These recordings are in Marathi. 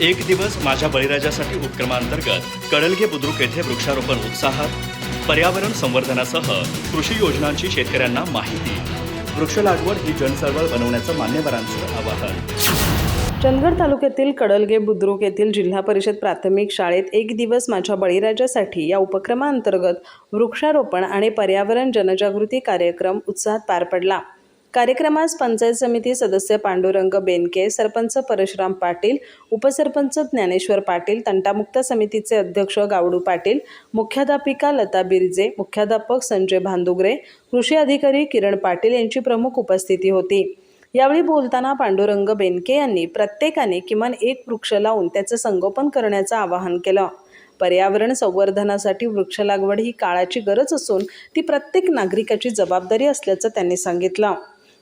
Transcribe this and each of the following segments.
एक दिवस माझ्या बळीराजासाठी उपक्रमांतर्गत कडलगे बुद्रुक येथे वृक्षारोपण उत्साहात, पर्यावरण संवर्धनासह कृषी योजनांची शेतकऱ्यांना माहिती, वृक्ष लागवड ही जनचळवळ बनवण्याचं मान्यवरांचं आवाहन। चंदगड तालुक्यातील कडलगे बुद्रुक येथील जिल्हा परिषद प्राथमिक शाळेत एक दिवस माझ्या बळीराजासाठी या उपक्रमांतर्गत वृक्षारोपण आणि पर्यावरण जनजागृती कार्यक्रम उत्साहात पार पडला। कार्यक्रमास पंचायत समिती सदस्य पांडुरंग बेनके, सरपंच परशुराम पाटील, उपसरपंच ज्ञानेश्वर पाटील, तंटामुक्त समितीचे अध्यक्ष गावडू पाटील, मुख्याध्यापिका लता बिरजे, मुख्याध्यापक संजय भांदुगरे, कृषी अधिकारी किरण पाटील यांची प्रमुख उपस्थिती होती। यावेळी बोलताना पांडुरंग बेनके यांनी प्रत्येकाने किमान एक वृक्ष लावून त्याचे संगोपन करण्याचं आवाहन केलं। पर्यावरण संवर्धनासाठी वृक्ष लागवड ही काळाची गरज असून ती प्रत्येक नागरिकाची जबाबदारी असल्याचं त्यांनी सांगितलं।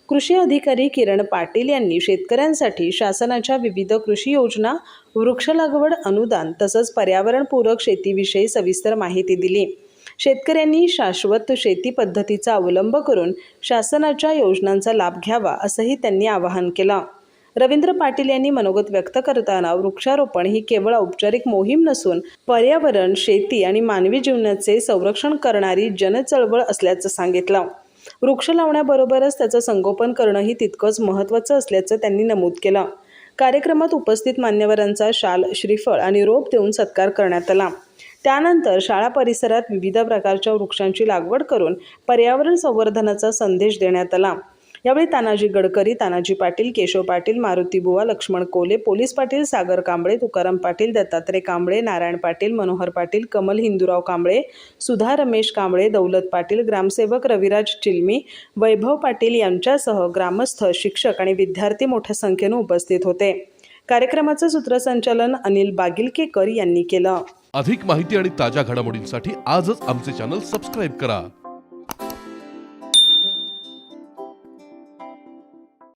कृषी अधिकारी किरण पाटील यांनी शेतकऱ्यांसाठी शासनाच्या विविध कृषी योजना, वृक्ष लागवड अनुदान तसंच पर्यावरणपूरक शेतीविषयी सविस्तर माहिती दिली। शेतकऱ्यांनी शाश्वत शेती पद्धतीचा अवलंब करून शासनाच्या योजनांचा लाभ घ्यावा असंही त्यांनी आवाहन केलं। रवींद्र पाटील यांनी मनोगत व्यक्त करताना वृक्षारोपण ही केवळ औपचारिक मोहीम नसून पर्यावरण, शेती आणि मानवी जीवनाचे संरक्षण करणारी जनचळवळ असल्याचं सांगितलं। वृक्ष लावण्याबरोबरच त्याचं संगोपन करणंही तितकंच महत्त्वाचं असल्याचं त्यांनी नमूद केलं। कार्यक्रमात उपस्थित मान्यवरांचा शाल, श्रीफळ आणि रोप देऊन सत्कार करण्यात आला। त्यानंतर शाळा परिसरात विविध प्रकारच्या वृक्षांची लागवड करून पर्यावरण संवर्धनाचा संदेश देण्यात आला। यावेळी तानाजी गडकरी, तानाजी पाटील, केशव पाटील, मारुती बुवा, लक्ष्मण कोले, पोलीस पाटील, सागर कांबळे, तुकाराम पाटील, दत्तात्रय कांबळे, नारायण पाटील, मनोहर पाटील, कमल हिंदूराव कांबळे, सुधा रमेश कांबळे, दौलत पाटील, ग्रामसेवक रविराज चिलमी, वैभव पाटील यांच्यासह ग्रामस्थ, शिक्षक आणि विद्यार्थी मोठ्या संख्येने उपस्थित होते। कार्यक्रमाचं सूत्रसंचालन अनिल बागिलकेकर यांनी केलं। अधिक माहिती आणि ताज्या घडामोडींसाठी आजच आमचे चॅनल सबस्क्राइब करा।